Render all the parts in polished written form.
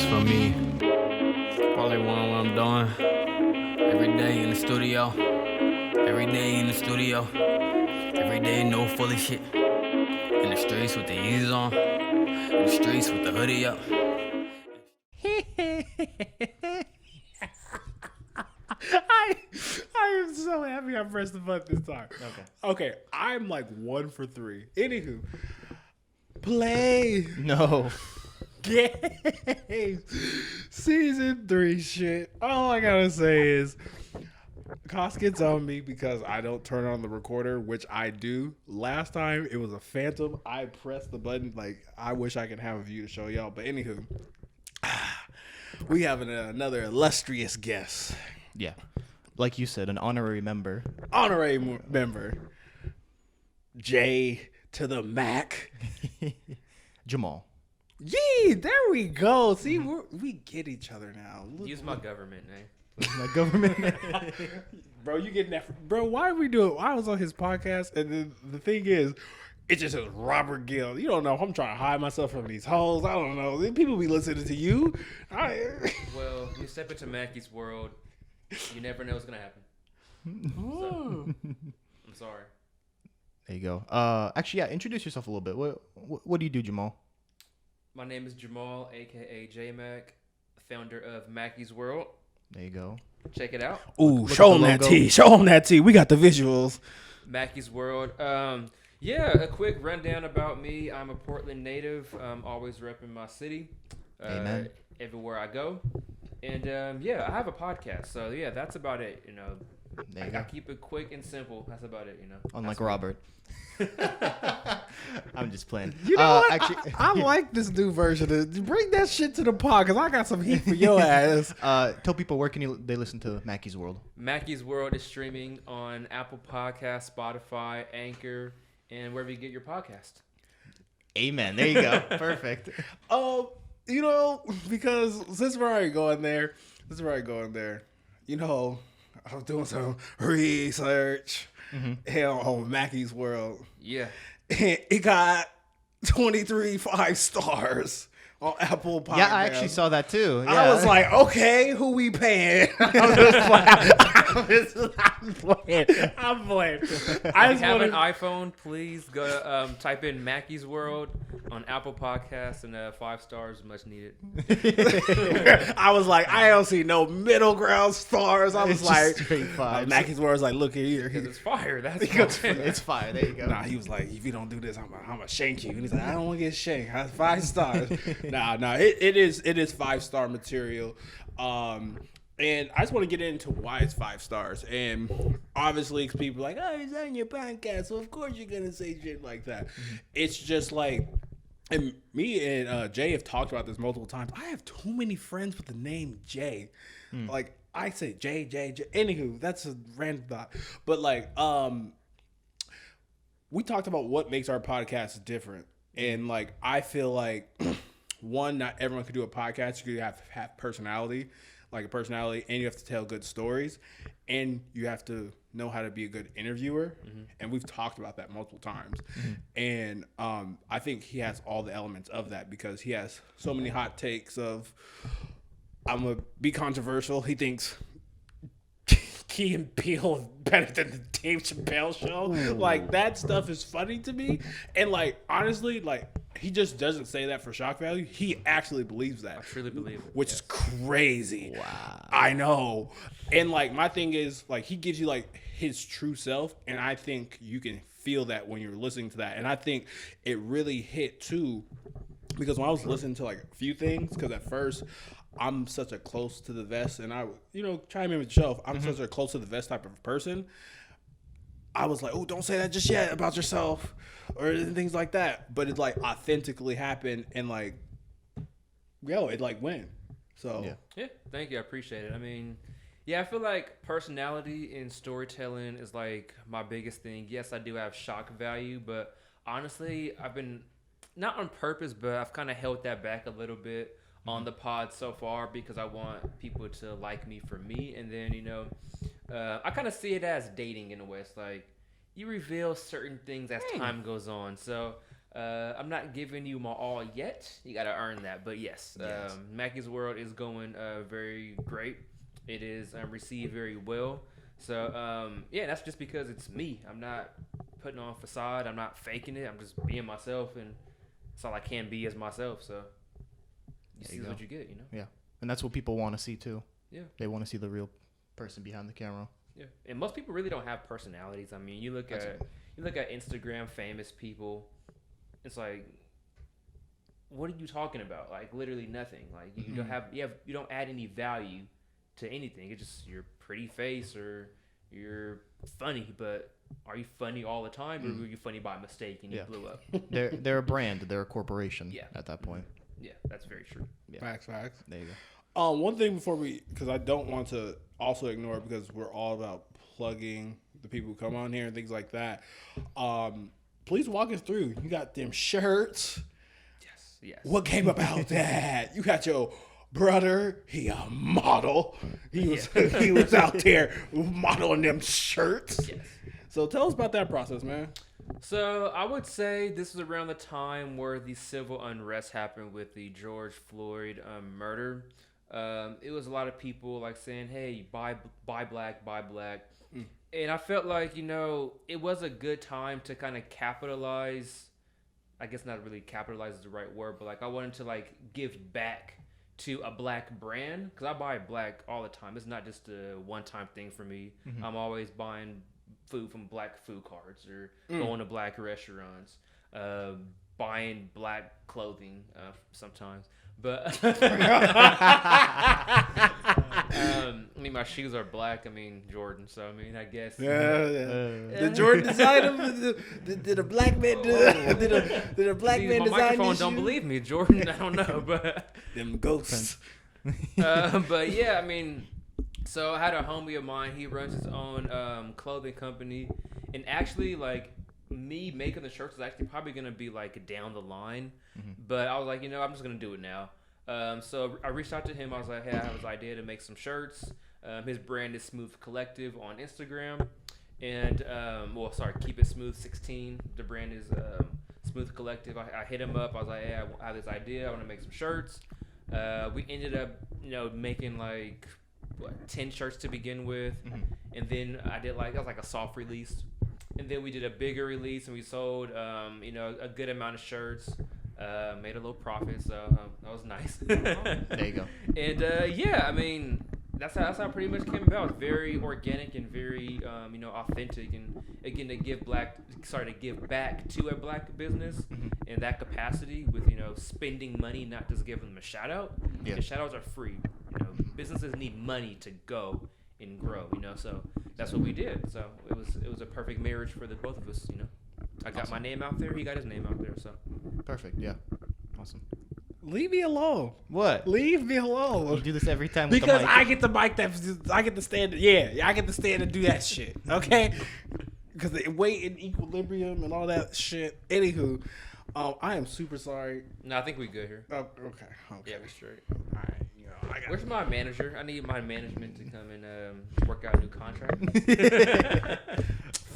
Just for me. Probably one what I'm doing. Every day in the studio. Every day in the studio. Every day no fully shit. In the streets with the Yeezys on. In the streets with the hoodie up. I am so happy I pressed the button this time. Okay, I'm like 1 for 3. Anywho, play No. games. Season 3 shit. All I gotta say is Cost gets on me because I don't turn on the recorder, which I do. Last time it was a phantom. I pressed the button. Like, I wish I could have a view to show y'all. But anywho, we have another illustrious guest. Yeah. Like you said, an honorary member. Honorary member. J to the Mac. Jamal. Yee, there we go. See, we get each other now. Use my government name. My government. Bro, you getting that? Bro, why are we doing? I was on his podcast, and then the thing is, it just says Robert Gill. You don't know. I'm trying to hide myself from these hoes. I don't know. People be listening to you. Well, you step into Macky's world, you never know what's gonna happen. So, I'm sorry. There you go. Actually, yeah. Introduce yourself a little bit. What do you do, Jamal? My name is Jamal, aka JAY-MAC, founder of Macky's World. There you go. Check it out. Ooh, Look show at him the that logo. T. Show him that T. We got the visuals. Macky's World. Yeah, a quick rundown about me. I'm a Portland native. Always repping my city. Amen. Everywhere I go. And yeah, I have a podcast. So yeah, that's about it. You know, There you I go. keep it quick and simple. That's about it. You know. Unlike That's me. Robert. I'm just playing. You know what? Actually, I like this new version. Bring that shit to the pod, because I got some heat for your ass. tell people where can they listen to Mackie's World. Macky's World is streaming on Apple Podcasts, Spotify, Anchor, and wherever you get your podcast. Amen. There you go. Perfect. You know, because since we're already going there, you know, I was doing some research here on Mackie's World. Yeah. And it got 23 5-stars on Apple Podcasts. Yeah, I actually saw that too. Yeah. I was like, okay, who we paying? I'm playing. If I you just have an want iPhone, please go type in Macky's World on Apple Podcasts and 5 stars, much needed. I was like, I don't see no middle ground stars. I was It's like, just straight vibes. Mackie's World was like, look here. Because it's fire. That's It's fire. There you go. Nah, he was like, if you don't do this, I'm gonna shank you. And he's like, I don't want to get shanked. 5 stars. Nah, it is 5-star material. And I just want to get into why it's 5 stars. And obviously, people are like, oh, it's on your podcast, so of course you're gonna say shit like that. It's just like, and me and Jay have talked about this multiple times. I have too many friends with the name Jay. Like, I say Jay. Anywho, that's a random thought. But like, we talked about what makes our podcast different. And like, I feel like one, not everyone could do a podcast. You could have personality, like a personality, and you have to tell good stories, and you have to know how to be a good interviewer. And we've talked about that multiple times. And I think he has all the elements of that because he has so many hot takes of, I'm gonna be controversial. He thinks Key and Peele is better than the Dave Chappelle show. Ooh. Like, that stuff is funny to me. And like, honestly, like, he just doesn't say that for shock value. He actually believes that. I truly believe it. Which is crazy. Wow. I know. And like, my thing is, like, he gives you like his true self, and I think you can feel that when you're listening to that. And I think it really hit too, because when I was listening to like a few things, because at first I'm such a close to the vest, and I, you know, chime in with yourself. I'm such a close to the vest type of person. I was like, oh, don't say that just yet about yourself or things like that. But it like authentically happened, and like, yo, it like went. So Yeah, thank you. I appreciate it. I mean, yeah, I feel like personality in storytelling is like my biggest thing. Yes, I do have shock value, but honestly, I've been, not on purpose, but I've kind of held that back a little bit on the pod so far because I want people to like me for me. And then, you know, I kind of see it as dating in a way. It's like you reveal certain things as time goes on. So I'm not giving you my all yet. You got to earn that. But yes, Macky's World is going very great. It is received very well. So, yeah, that's just because it's me. I'm not putting on a facade. I'm not faking it. I'm just being myself, and that's all I can be as myself. So, you see what you get, you know? Yeah. And that's what people want to see, too. Yeah. They want to see the real person behind the camera. Yeah. And most people really don't have personalities. I mean, you look at Instagram famous people, it's like, what are you talking about? Like, literally nothing. Like, you don't add any value to anything. It's just your pretty face or you're funny, but are you funny all the time, or were you funny by mistake and you blew up? They're a brand. They're a corporation. Yeah. At that point. Yeah, that's very true. Yeah. Facts. There you go. One thing before because I don't want to also ignore it, because we're all about plugging the people who come on here and things like that. Please walk us through. You got them shirts. Yes. What came about that? You got your brother. He a model. He was out there modeling them shirts. Yes. So tell us about that process, man. So I would say this was around the time where the civil unrest happened with the George Floyd murder. It was a lot of people like saying, "Hey, buy black, buy black," and I felt like, you know, it was a good time to kind of capitalize. I guess not really capitalize is the right word, but like I wanted to like give back to a black brand, because I buy black all the time. It's not just a one-time thing for me. I'm always buying food from black food carts or going to black restaurants, buying black clothing sometimes. But I mean, my shoes are black. I mean, Jordan. So I mean, I guess. The Jordan design them. Did a black man? Did a black man design? My microphone these don't shoes? believe me, Jordan. I don't know, but Them ghosts. but yeah, I mean, so I had a homie of mine. He runs his own clothing company, and actually, like, me making the shirts is actually probably gonna be like down the line. But I was like, you know, I'm just gonna do it now. So I reached out to him. I was like, hey, I have this idea to make some shirts. His brand is Smooth Collective on Instagram, and Keep It Smooth 16. The brand is Smooth Collective. I hit him up. I was like, hey, I have this idea. I want to make some shirts. We ended up, you know, making like 10 shirts to begin with, and then I did that was like a soft release, and then we did a bigger release, and we sold you know, a good amount of shirts. Made a little profit, so that was nice. There you go. And yeah, I mean, that's how it pretty much came about. It's very organic and very you know, authentic, and again to give back to a black business in that capacity with, you know, spending money, not just giving them a shout out. Yeah. The shout outs are free. You know, businesses need money to go and grow. You know, so that's what we did. So it was a perfect marriage for the both of us. You know. I got my name out there. He got his name out there. So Perfect. Yeah. Awesome. Leave me alone. What? Leave me alone. You do this every time with Because the mic. I get the mic I get to stand. Yeah, I get to stand and do that shit. Okay. Because the weight and equilibrium and all that shit. Anywho, I am super sorry. no, I think we good here. Okay. Yeah, we straight. All right. You know, I got. Where's my manager? I need my management to come and work out a new contract.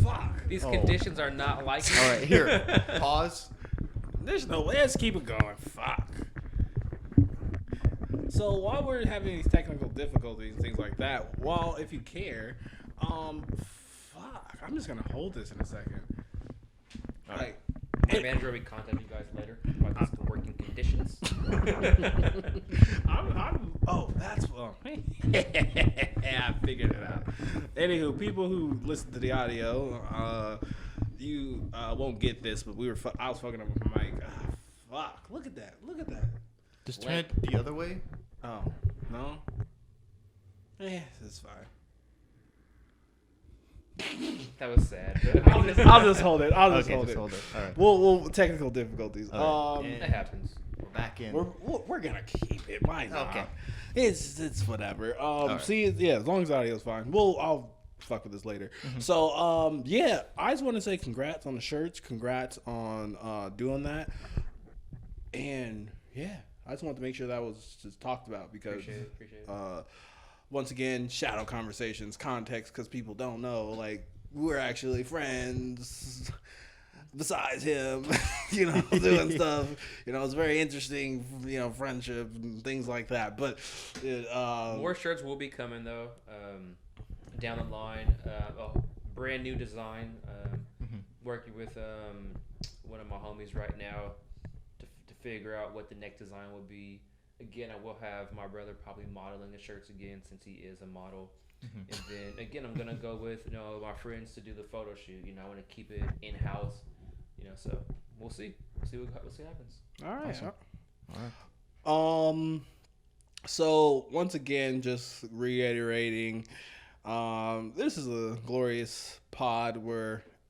Fuck. These conditions are not like. All right, here. Pause. There's no way. Let's keep it going. Fuck. So while we're having these technical difficulties and things like that, well, if you care, fuck, I'm just gonna hold this in a second. Like, My manager will contact you guys later about these working conditions. that's well. I figured it out. Anywho, people who listen to the audio, you won't get this, but I was fucking up with my mic. Fuck! Look at that! Just turn it the other way. Oh no. It's fine. That was sad. I'll just hold it. I'll just Okay, hold just it. hold it. All right. We'll technical difficulties. It happens. We're back in. We're gonna keep it. Why not? Okay. It's whatever. right. See, yeah, as long as the audio's fine. I'll fuck with this later. So, yeah, I just want to say congrats on the shirts. Congrats on doing that. And yeah, I just wanted to make sure that was just talked about because Appreciate it. once again, shadow conversations, context, because people don't know, like, we're actually friends. besides him, doing stuff. It's very interesting, friendship and things like that. But more shirts will be coming though down the line. A brand new design. Working with one of my homies right now to figure out what the next design will be. Again, I will have my brother probably modeling the shirts again since he is a model. And then again, I'm gonna go with my friends to do the photo shoot. I want to keep it in house. So we'll see. We'll see what happens. All right. Awesome. All right. So once again, just reiterating, this is a glorious pod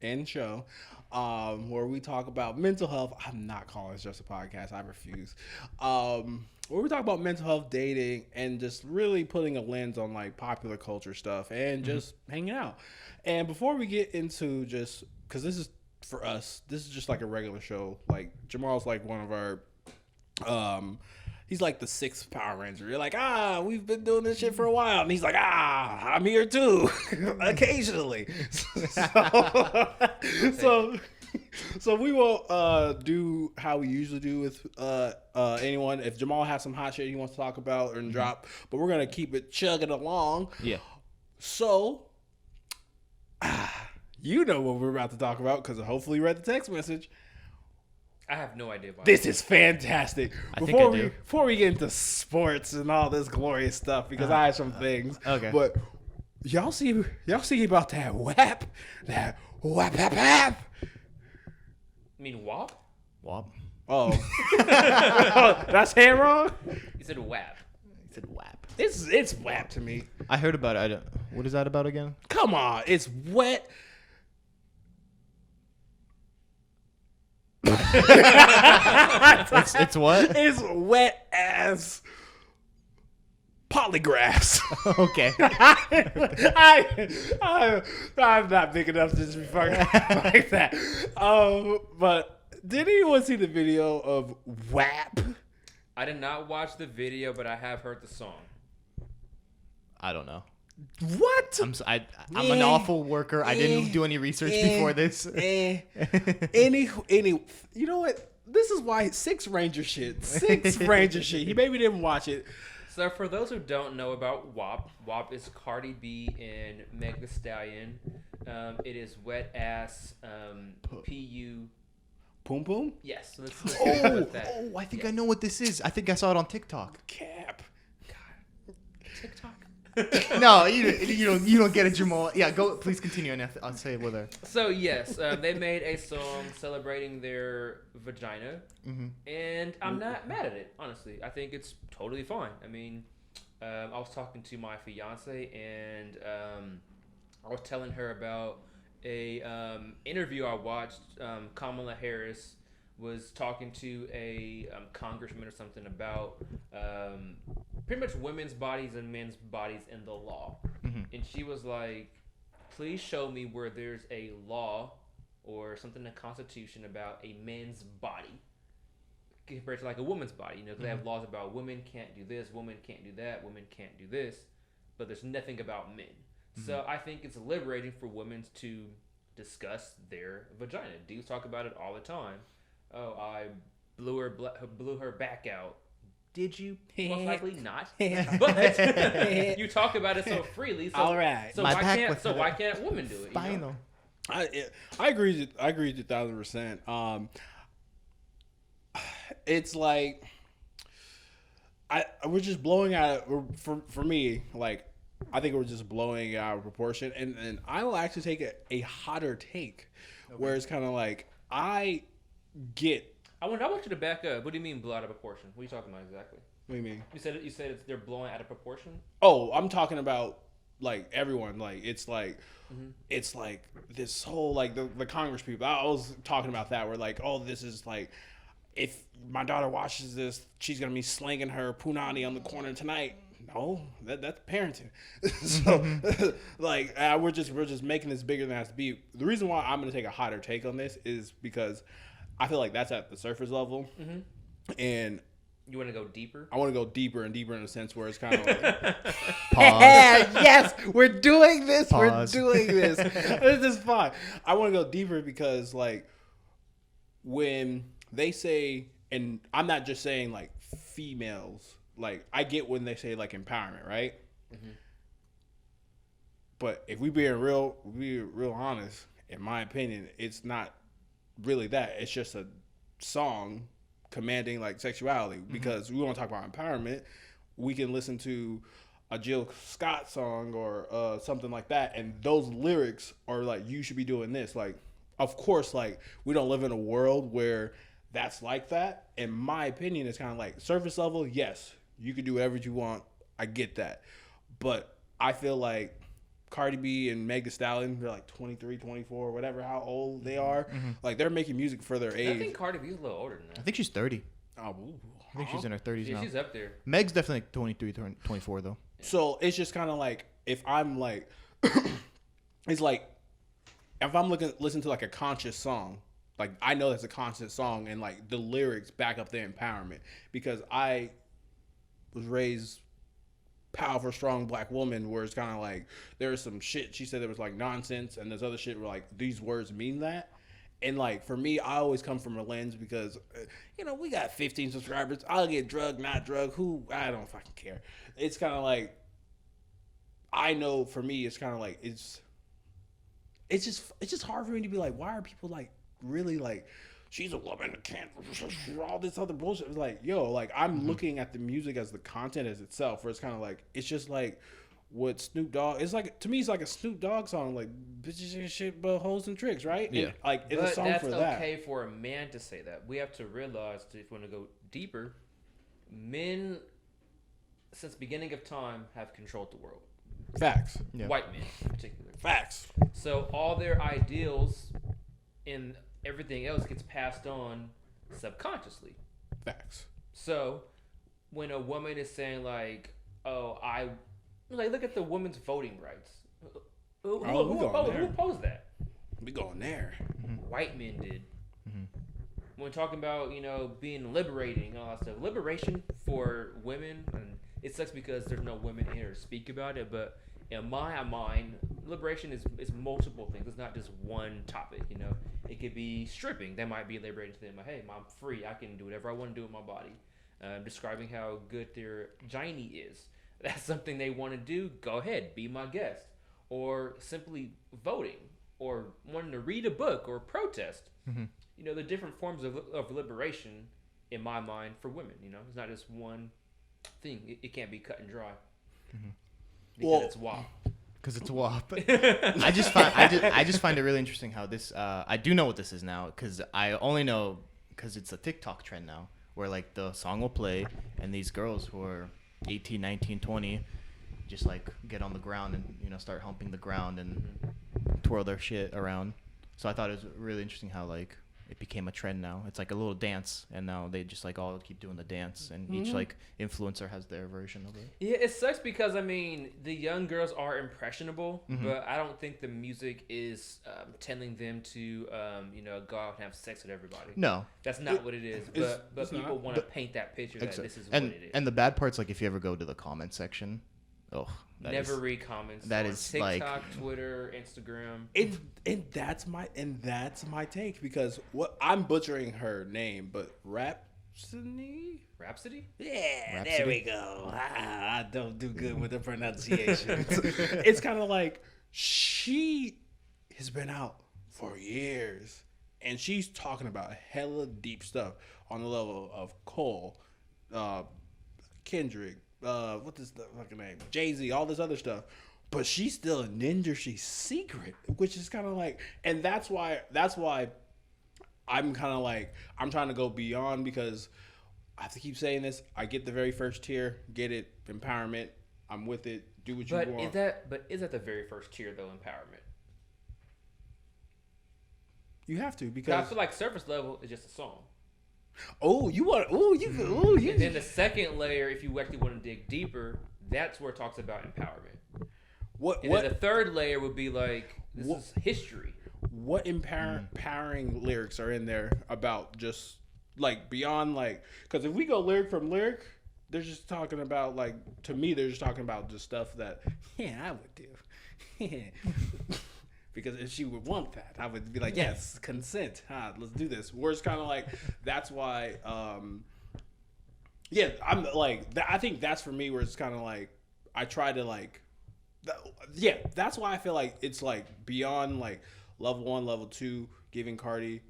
and show where we talk about mental health. I'm not calling this just a podcast. I refuse. Where we talk about mental health, dating, and just really putting a lens on like popular culture stuff and just hanging out. And before we get into because this is for us, this is just like a regular show. Like Jamal's like one of our, he's like the 6th Power Ranger. You're like, we've been doing this shit for a while. And he's like, I'm here too, occasionally. So we will do how we usually do with anyone. If Jamal has some hot shit he wants to talk about or drop, but we're going to keep it chugging along. Yeah. So, you know what we're about to talk about because hopefully you read the text message. I have no idea why. This is fantastic. I think I do. Before we get into sports and all this glorious stuff, because I have some things. Okay. But y'all see about that WAP? That WAP. I mean WAP? WAP. Oh. That's hand wrong? You said WAP. He said WAP. It's WAP to me. I heard about it. What is that about again? Come on. It's wet. It's what? It's wet as polygraphs. Okay. I'm not big enough to just be fucking like that. But did anyone see the video of WAP? I did not watch the video, but I have heard the song. I don't know. What? I'm an awful worker. I didn't do any research before this. Any you know what? This is why 6 Ranger shit. He maybe didn't watch it. So for those who don't know about WAP, WAP is Cardi B and Meg the Stallion. It is wet ass PU. Poom poom? Yes. So let's go with that. I think I know what this is. I think I saw it on TikTok. Cap. TikTok. No, you don't get it, Jamal. Yeah, go. Please continue, and I'll say whether. So yes, they made a song celebrating their vagina, and I'm not mad at it. Honestly, I think it's totally fine. I mean, I was talking to my fiance, and I was telling her about a interview I watched. Kamala Harris was talking to a congressman or something about pretty much women's bodies and men's bodies in the law. And she was like, please show me where there's a law or something in the Constitution about a men's body compared to like a woman's body. They have laws about women can't do this, women can't do that, women can't do this, but there's nothing about men. So I think it's liberating for women to discuss their vagina. Dudes talk about it all the time. Oh, I blew her back out. Did you? Most likely not. But you talk about it so freely. So, all right. So why can't women do it? Final. I agree. I agree 1,000%. It's like we're just blowing out for me. Like I think we're just blowing out of proportion, and I will actually take a hotter take, where it's kind of like I want you to back up. What do you mean blow out of proportion? What are you talking about exactly? What do you mean? You said they're blowing out of proportion? Oh, I'm talking about like everyone. Like it's like this whole like the Congress people. I was talking about that where like, oh, this is like if my daughter watches this, she's gonna be slinging her punani on the corner tonight. No, that's parenting. So like we're just making this bigger than it has to be. The reason why I'm gonna take a hotter take on this is because I feel like that's at the surface level, and you want to go deeper. I want to go deeper and deeper in a sense where it's kind of like, Pause. yes, we're doing this. Pause. We're doing this. This is fine. I want to go deeper because like when they say, and I'm not just saying like females, like I get when they say like empowerment, right? Mm-hmm. But if we being real honest, in my opinion, it's not really that. It's just a song commanding like sexuality. Because we want to talk about empowerment, we can listen to a Jill Scott song or something like that, and those lyrics are like, you should be doing this. Like, of course, like we don't live in a world where that's like that. In my opinion, it's kind of like surface level. Yes, you can do whatever you want. I get that, but I feel like Cardi B and Meg Thee Stallion, they're like 23, 24, whatever, how old they are. Mm-hmm. Like, they're making music for their age. I think Cardi B is a little older than that. I think she's 30. Oh, ooh. I think she's in her 30s now. She's up there. Meg's definitely 23, 24, though. So, it's just kind of like, if I'm like, it's like, if I'm listening to like a conscious song, like, I know that's a conscious song, and like, the lyrics back up the empowerment. Because I was raised powerful, strong black woman, where it's kind of like there was some shit she said that was like nonsense, and there's other shit where like these words mean that. And like for me, I always come from a lens because we got 15 subscribers. I'll get drugged, not drugged. Who? I don't fucking care. It's kind of like, I know for me, it's kind of like it's just hard for me to be like, why are people like really like, she's a woman that can't, all this other bullshit. It's like, yo, like I'm looking at the music as the content as itself, where it's kind of like, it's just like what Snoop Dogg, it's like, to me, it's like a Snoop Dogg song, like bitches and shit, but hoes and tricks, right? Yeah. And, like, it's a song for that. That's okay for a man to say that. We have to realize, if we want to go deeper, men, since the beginning of time, have controlled the world. Facts. Yeah. White men, in particular. Facts. So all their ideals in everything else gets passed on subconsciously. Facts. So when a woman is saying like, "Oh, look at the women's voting rights." Who posed that? We going there. White men did. Mm-hmm. When talking about being liberating and all that stuff, liberation for women, and it sucks because there's no women here to speak about it, but in my mind, liberation is multiple things. It's not just one topic. It could be stripping. That might be liberating to them. Like, hey, I'm free. I can do whatever I want to do with my body. Describing how good their gynae is. That's something they want to do. Go ahead, be my guest. Or simply voting, or wanting to read a book or protest. Mm-hmm. The different forms of liberation, in my mind, for women. It's not just one thing. It can't be cut and dry. Mm-hmm. Because it's WAP. Because it's WAP. I just find it really interesting how this. I do know what this is now, because I only know because it's a TikTok trend now, where like the song will play and these girls who are 18, 19, 20 just like get on the ground and start humping the ground and twirl their shit around. So I thought it was really interesting how like it became a trend now. It's like a little dance, and now they just like all keep doing the dance, and each like influencer has their version of it. Yeah, it sucks because the young girls are impressionable, but I don't think the music is telling them to go out and have sex with everybody. No, that's not what it is. But people want to paint that picture that this is what it is. And the bad part's like if you ever go to the comment section, never read comments. That on is TikTok, like Twitter, Instagram. And that's my take, because what I'm butchering her name, but Rhapsody? Yeah, Rhapsody? There we go. I don't do good with the pronunciation. It's kind of like she has been out for years, and she's talking about hella deep stuff on the level of Cole, Kendrick, what is the fucking name? Jay-Z, all this other stuff. But she's still a ninja. She's secret, which is kind of like, and that's why I'm kind of like, I'm trying to go beyond, because I have to keep saying this. I get the very first tier, get it, empowerment. I'm with it. Do what you want. Is that the very first tier though? Empowerment. You have to, because I feel like surface level is just a song. And then the second layer, if you actually want to dig deeper, that's where it talks about empowerment. Then the third layer would be like, this is history. What empowering lyrics are in there about just like beyond like, because if we go lyric from lyric, they're just talking about like, to me, they're just talking about just stuff that I would do. because if she would want that, I would be like, yes, consent. Let's do this. Where it's kind of like, that's why, I'm like, I think that's for me where it's kind of like, I try to like, that's why I feel like it's like beyond like level 1, level 2, giving Cardi,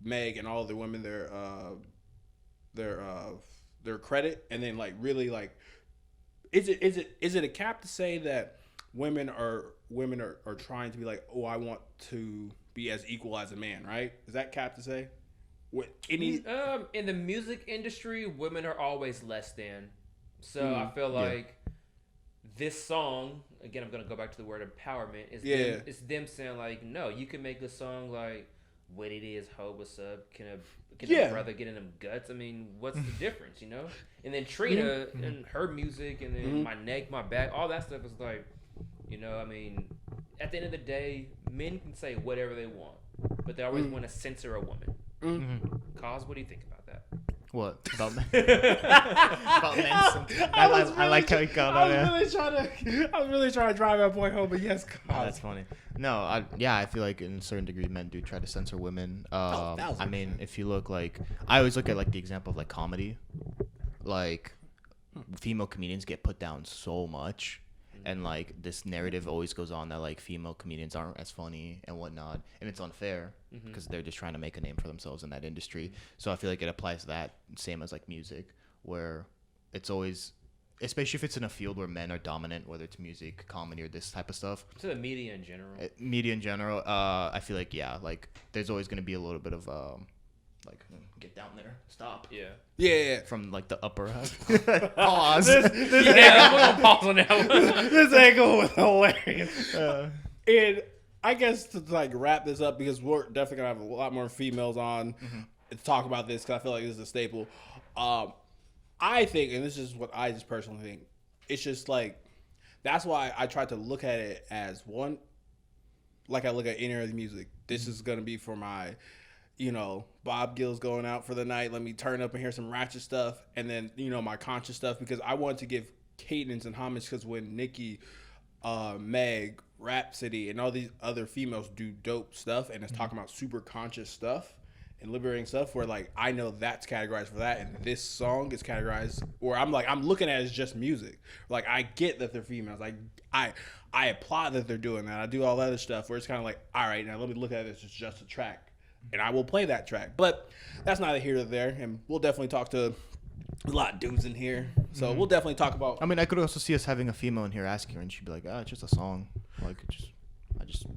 Meg, and all the women their credit, and then like really like, is it a cap to say that women are trying to be like, oh, I want to be as equal as a man, right? Is that cap to say? What any in the music industry, women are always less than. So I feel like this song, again, I'm gonna go back to the word empowerment. It's them saying like, no, you can make a song like, what it is, ho, what's up? Can a brother get in them guts? I mean, what's the difference, you know? And then Trina and her music, and then my neck, my back, all that stuff is like, you know, I mean, at the end of the day, men can say whatever they want, but they always want to censor a woman. Cause, what do you think about that? What about men? About men? I like how he called out. I was really trying to drive that point home, but yes, Oh, that's funny. No, I feel like in a certain degree, men do try to censor women. I mean, if you look like, I always look at like the example of like comedy, like female comedians get put down so much. And like this narrative always goes on that like female comedians aren't as funny and whatnot, and it's unfair because they're just trying to make a name for themselves in that industry. So I feel like it applies to that same as like music, where it's always, especially if it's in a field where men are dominant, whether it's music, comedy, or this type of stuff. To the media in general. I feel like like there's always going to be a little bit of like, get down there, stop. Yeah. From like the upper pause. We're gonna pause on that one. This angle was hilarious. And I guess to like wrap this up, because we're definitely gonna have a lot more females on to talk about this, because I feel like this is a staple. I think, and this is what I just personally think, it's just like, that's why I try to look at it as one, like I look at any other music. This is gonna be for my, you know, Bob Gill's going out for the night. Let me turn up and hear some ratchet stuff. And then, you know, my conscious stuff, because I want to give cadence and homage, because when Nicki, Meg, Rhapsody, and all these other females do dope stuff, and it's talking about super conscious stuff and liberating stuff, where like, I know that's categorized for that, and this song is categorized, or I'm looking at it as just music. Like, I get that they're females. Like, I applaud that they're doing that. I do all that other stuff where it's kind of like, all right, now let me look at it as just a track. And I will play that track. But that's neither here nor there. And we'll definitely talk to a lot of dudes in here. So we'll definitely talk about... I mean, I could also see us having a female in here asking her, and she'd be like, it's just a song. Like,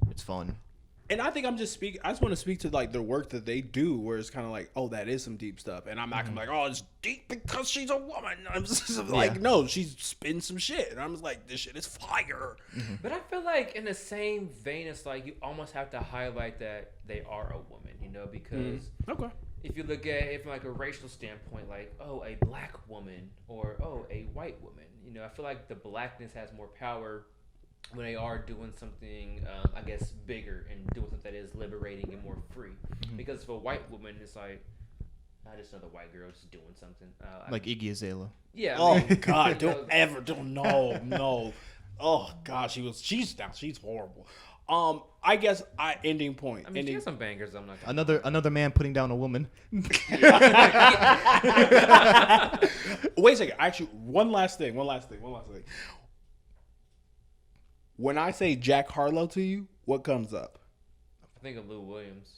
it's fun. And I think I just want to speak to like the work that they do, where it's kind of like, oh, that is some deep stuff. And I'm not gonna be like, oh, it's deep because she's a woman. I'm just like, no, she's spinning some shit. And I'm just like, this shit is fire. But I feel like in the same vein, it's like you almost have to highlight that they are a woman, you know, because if you look at it from like a racial standpoint, like, oh, a black woman, or oh, a white woman, you know, I feel like the blackness has more power when they are doing something, I guess, bigger, and doing something that is liberating and more free. Because for a white woman, it's like, just another white girl just doing something. Like Iggy Azalea. Yeah. Oh God, no. Oh God, she's horrible. I guess ending point. I mean, she has some bangers. I'm not another man putting down a woman. Wait a second. Actually, one last thing. When I say Jack Harlow to you, what comes up? I think of Lou Williams.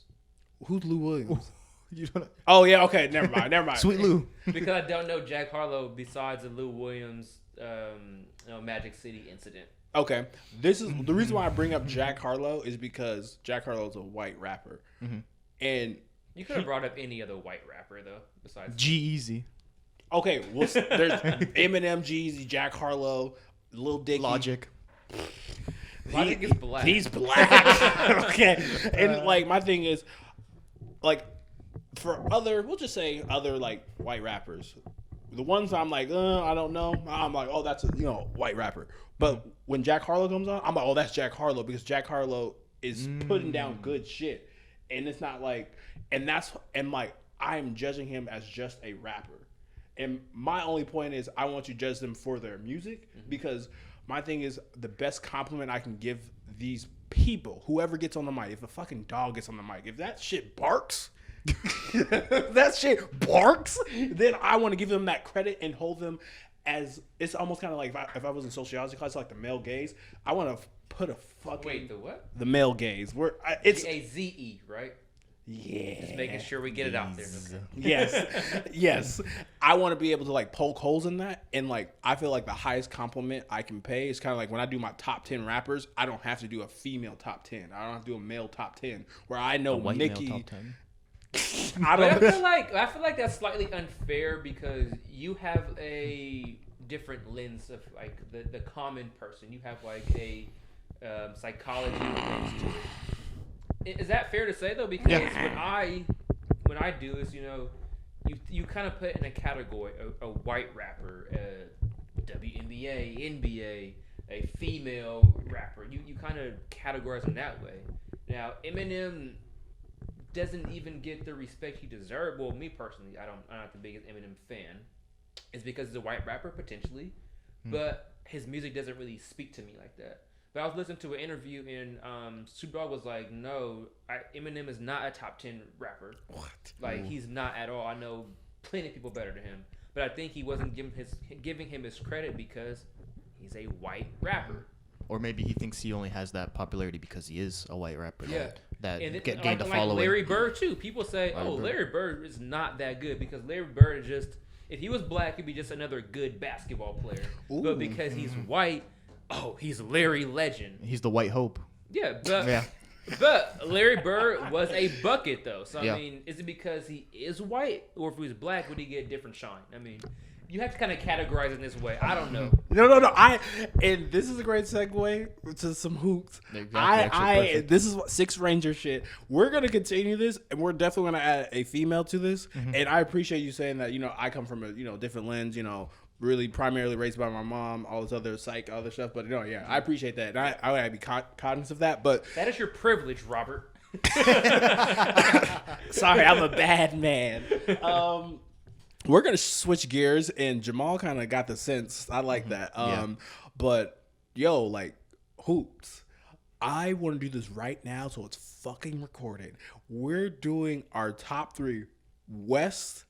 Who's Lou Williams? You don't know. Oh yeah, okay, never mind. Sweet Lou. Because I don't know Jack Harlow besides the Lou Williams, Magic City incident. Okay, this is the reason why I bring up Jack Harlow, is because Jack Harlow is a white rapper, and you could have brought up any other white rapper though, besides G-Eazy. Okay, well, there's Eminem, G-Eazy, Jack Harlow, Lil Dicky, Logic. Logic is black. He's black. Okay, and like my thing is, like, for we'll just say other like white rappers, the ones I'm like, I don't know. I'm like, oh, that's a white rapper. But when Jack Harlow comes on, I'm like, oh, that's Jack Harlow, because Jack Harlow is putting down good shit, and it's not like, and like I'm judging him as just a rapper, and my only point is I want you to judge them for their music, because my thing is the best compliment I can give these people, whoever gets on the mic, if a fucking dog gets on the mic, if that shit barks, then I want to give them that credit and hold them as, it's almost kind of like if I was in sociology class, like the male gaze, I want to put a fucking... Wait, the what? The male gaze. It's G-A-Z-E, right? Yeah. Just making sure we get it out there. Yes. Yes. I want to be able to like poke holes in that. And like, I feel like the highest compliment I can pay is kind of like when I do my top 10 rappers, I don't have to do a female top 10. I don't have to do a male top 10 where I know Nicki. Male top 10. I feel like that's slightly unfair because you have a different lens of like the common person. You have like a psychology lens to it. Is that fair to say though? Because when I do this, you know, you kind of put in a category a white rapper, a WNBA, NBA, a female rapper. You kind of categorize them that way. Now Eminem doesn't even get the respect he deserves. Well, me personally, I'm not the biggest Eminem fan. It's because he's a white rapper potentially, but his music doesn't really speak to me like that. But I was listening to an interview and Snoop Dogg was like, "No, Eminem is not a top 10 rapper. What? Like he's not at all. I know plenty of people better than him, but I think he wasn't giving him his credit because he's a white rapper." Or maybe he thinks he only has that popularity because he is a white rapper. Yeah. That like gained a following. Larry Bird too. People say, Larry Bird is not that good because Larry Bird is just, if he was black, he'd be just another good basketball player. Ooh. But because he's white, he's Larry Legend. He's the white hope. Yeah, but Larry Bird was a bucket though. So I mean, is it because he is white, or if he was black, would he get a different shine? I mean, you have to kind of categorize it in this way. I don't know. No. And this is a great segue to some hoops. Exactly, this is what Six Ranger shit. We're gonna continue this, and we're definitely gonna add a female to this. Mm-hmm. And I appreciate you saying that. You know, I come from a different lens. You know, really primarily raised by my mom, all this other other stuff. But I appreciate that. And I would be cognizant of that. But that is your privilege, Robert. Sorry, I'm a bad man. We're gonna switch gears, and Jamal kind of got the sense. I like that. But like hoops. I want to do this right now, so it's fucking recorded. We're doing our top 3, West,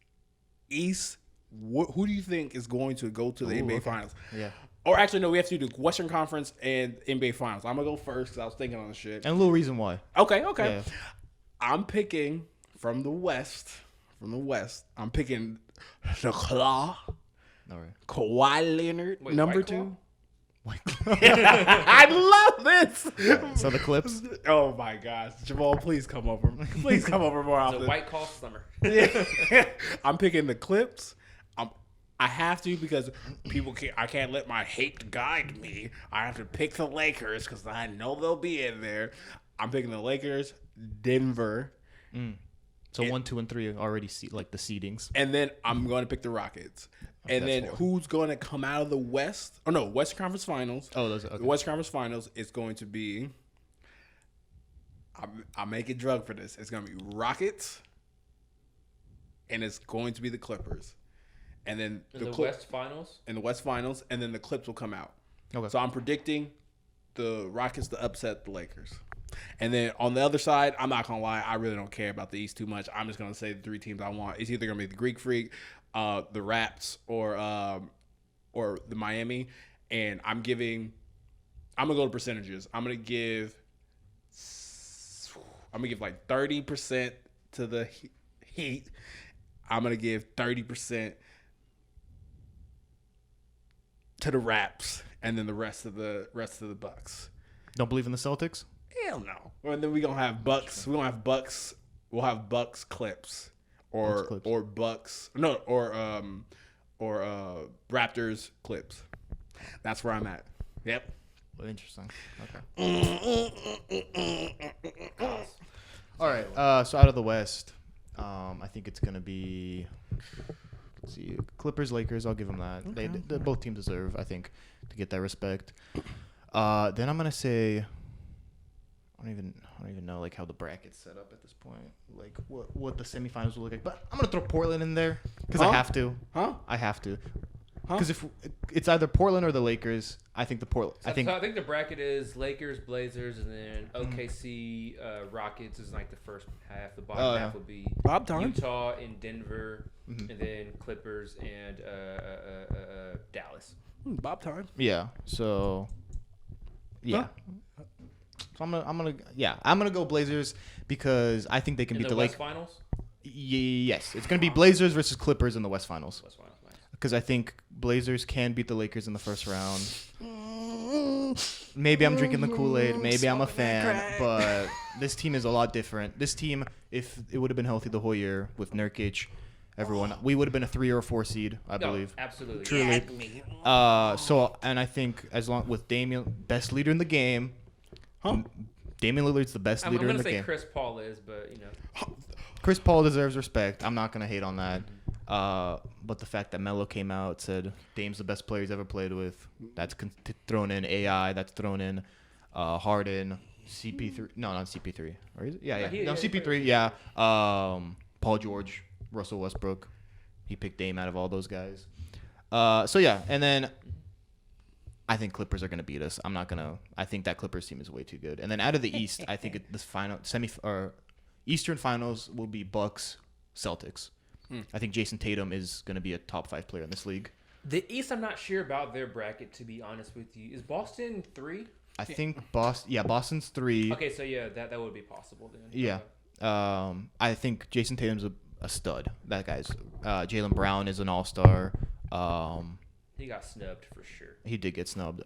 East. Who do you think is going to go to the NBA Finals? Yeah. Or actually, no, we have to do Western Conference and NBA Finals. I'm gonna go first because I was thinking on the shit. And a little reason why. Okay. Yeah. I'm picking from the West. I'm picking the Claw. All right. Kawhi Leonard, number 2. I love this. So the Clips. Oh my gosh, Jamal, please come over. Please come over more often. The White Claw summer. I'm picking the Clips. I have to because I can't let my hate guide me. I have to pick the Lakers because I know they'll be in there. I'm picking the Lakers, Denver. So 1, 2, and 3 already like the seedings. And then I'm going to pick the Rockets. And then who's going to come out of the West? Oh no, Western Conference Finals. Oh, those okay. The Western Conference Finals is going to be. I'll make it drug for this. It's going to be Rockets, and it's going to be the Clippers, and then the West Finals. In the West Finals, and then the Clips will come out. Okay. So I'm predicting the Rockets to upset the Lakers. And then on the other side, I'm not gonna lie, I really don't care about the East too much. I'm just gonna say the 3 teams I want. It's either gonna be the Greek Freak, the Raps, or the Miami. And I'm gonna go to percentages. I'm gonna give like 30% to the Heat. I'm gonna give 30% to the Raps, and then the rest of the Bucks. Don't believe in the Celtics? Hell no. And then we're gonna have Bucks. We'll have Bucks Clips. Or Bucks. No, or Raptors Clips. That's where I'm at. Yep. Well, interesting. Okay. All right. So out of the West, I think it's gonna be. Let's see, Clippers, Lakers. I'll give them that. Okay. They both teams deserve, I think, to get that respect. Then I'm gonna say. I don't even know like how the bracket's set up at this point. Like what the semifinals will look like. But I'm gonna throw Portland in there because I have to. Huh? I have to. Because if it's either Portland or the Lakers, I think the Portland. So I think the bracket is Lakers, Blazers, and then OKC, Rockets is like the first half. The bottom half would be Bob time. Utah and Denver, and then Clippers and Dallas. Bob time. Yeah. So. Yeah. Huh? So I'm gonna go Blazers because I think they can In beat the the West Lakers. Finals. Yes, it's gonna be Blazers versus Clippers in the West Finals. West Finals, nice. Because I think Blazers can beat the Lakers in the first round. Maybe I'm drinking the Kool-Aid. Maybe I'm a fan. But this team is a lot different. This team, if it would have been healthy the whole year with Nurkic, everyone, we would have been a 3 or a 4 seed, I believe. Absolutely. Truly. And I think as long with Damian, best leader in the game. Damian Lillard's the best leader in the game. I'm going to say Chris Paul is, but, you know. Chris Paul deserves respect. I'm not going to hate on that. But the fact that Melo came out, said Dame's the best player he's ever played with, that's thrown in AI, that's thrown in Harden, CP3. No, not CP3. Or is it? Yeah. No, CP3, yeah. Paul George, Russell Westbrook. He picked Dame out of all those guys. And then I think Clippers are going to beat us. I think that Clippers team is way too good. And then out of the East, I think this final Eastern Finals will be Bucks, Celtics. I think Jason Tatum is going to be a top 5 player in this league. The East, I'm not sure about their bracket, to be honest with you. Is Boston 3? I think Boston's 3. Okay, so yeah, that would be possible then. Yeah. I think Jason Tatum's a stud. That guy's Jaylen Brown is an all-star. He got snubbed for sure. He did get snubbed.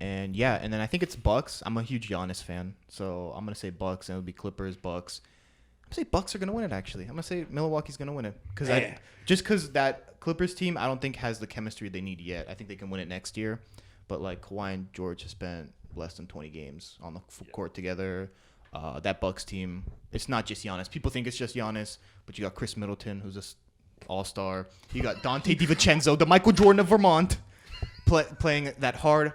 And then I think it's Bucks. I'm a huge Giannis fan, so I'm gonna say Bucks, and it'll be Clippers, Bucks. I'm gonna say Bucks are gonna win it. Actually, I'm gonna say Milwaukee's gonna win it because that Clippers team I don't think has the chemistry they need yet. I think they can win it next year, but like Kawhi and George have spent less than 20 games on the court together. That Bucks team, it's not just Giannis. People think it's just Giannis, but you got Chris Middleton, who's a all-star. You got Dante DiVincenzo, the Michael Jordan of Vermont, playing that hard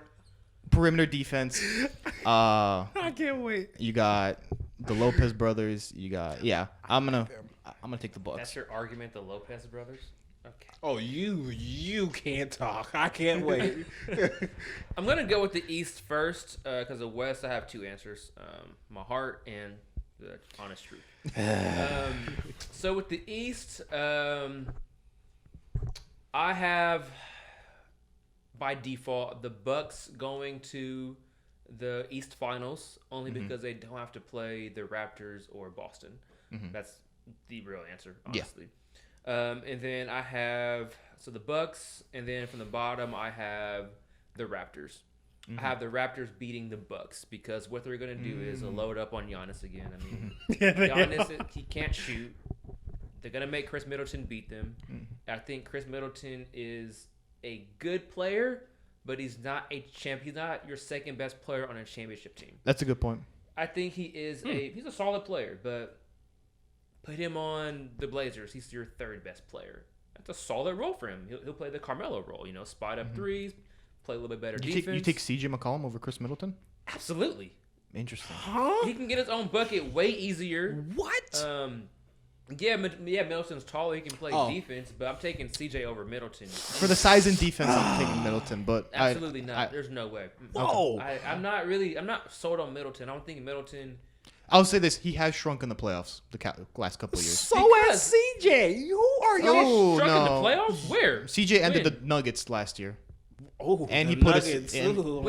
perimeter defense. I can't wait. You got the Lopez brothers. I'm gonna take the Bucks. That's your argument, the Lopez brothers? Okay. Oh, you can't talk. I can't wait. I'm gonna go with the East first because the West I have 2 answers: my heart and the honest truth. So with the East, I have by default the Bucks going to the East Finals only because they don't have to play the Raptors or Boston. That's the real answer, honestly. Yeah. And then I have the Bucks, and then from the bottom I have the Raptors. I have the Raptors beating the Bucks because what they're gonna do is load up on Giannis again. I mean, Giannis he can't shoot. They're gonna make Chris Middleton beat them. I think Chris Middleton is a good player, but he's not a champ. He's not your second best player on a championship team. That's a good point. I think he is he's a solid player, but put him on the Blazers. He's your 3rd best player. That's a solid role for him. He'll play the Carmelo role. Spot up threes, play a little bit better defense. You take CJ McCollum over Chris Middleton? Absolutely. Interesting. Huh? He can get his own bucket way easier. What? Middleton's taller. He can play defense, but I'm taking CJ over Middleton. For the size and defense, I'm taking Middleton, but absolutely not. There's no way. Whoa. I'm not sold on Middleton. I don't think Middleton. I'll say this: he has shrunk in the playoffs the last couple of years. So has CJ. Who are y'all? Struck in the playoffs? Where? CJ ended the Nuggets last year. Oh, and he put us in. No,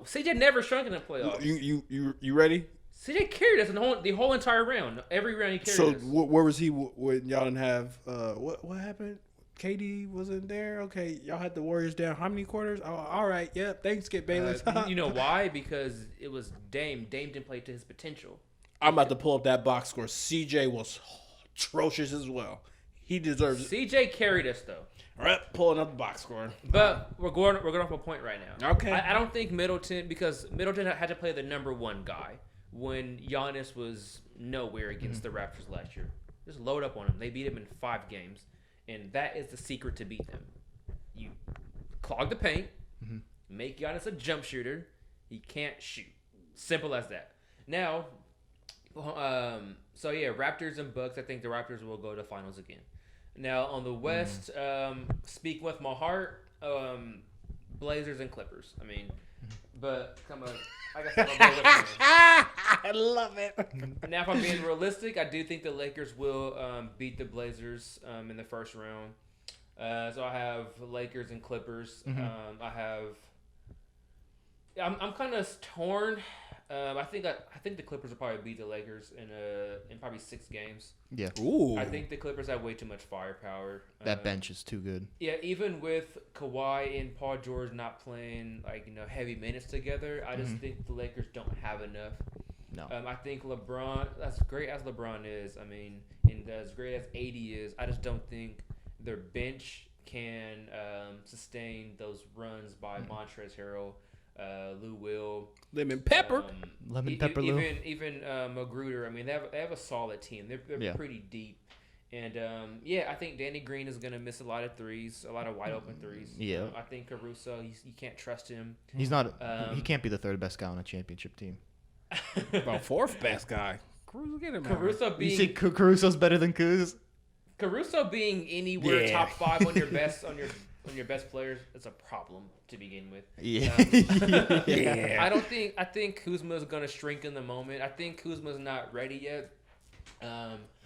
CJ never shrunk in the playoffs. You ready? CJ carried us in the whole entire round. Every round he carried us. So where was he when y'all didn't have what happened? KD wasn't there. Okay, y'all had the Warriors down. How many quarters? Oh, all right. Yep. Thanks, Skip Bayless. You know why? Because it was Dame. Dame didn't play to his potential. I'm about to pull up that box score. CJ was atrocious as well. He deserves it. CJ carried us though. All right, pulling up the box score. But we're going off a point right now. Okay. I don't think Middleton, because Middleton had to play the number 1 guy when Giannis was nowhere against the Raptors last year. Just load up on him. They beat him in 5 games. And that is the secret to beat them. You clog the paint, make Giannis a jump shooter. He can't shoot. Simple as that. Now, Raptors and Bucks. I think the Raptors will go to finals again. Now on the West, speak with my heart, Blazers and Clippers. I mean, but come on, I guess I'm a Blazer fan. I love it. Now, if I'm being realistic, I do think the Lakers will beat the Blazers in the first round. So I have Lakers and Clippers. I'm kind of torn. I think the Clippers will probably beat the Lakers in probably 6 games. Yeah. Ooh. I think the Clippers have way too much firepower. That bench is too good. Yeah, even with Kawhi and Paul George not playing heavy minutes together, I just think the Lakers don't have enough. No. I think LeBron, as great as LeBron is, I mean, and as great as AD is, I just don't think their bench can sustain those runs by Montrezl Harrell, Lou Will, Lemon pepper. Lemon pepper Lou. Even Magruder. I mean, they have a solid team. They're pretty deep. And I think Danny Green is gonna miss a lot of threes, a lot of wide open threes. Yeah. I think Caruso, you can't trust him. He's not. He can't be the 3rd best guy on a championship team. About 4th best guy. Caruso, get him out. Caruso You say Caruso's better than Kuz? Caruso being anywhere top 5 on your best players, it's a problem to begin with. Yeah. I think Kuzma's gonna shrink in the moment. I think Kuzma's not ready yet. He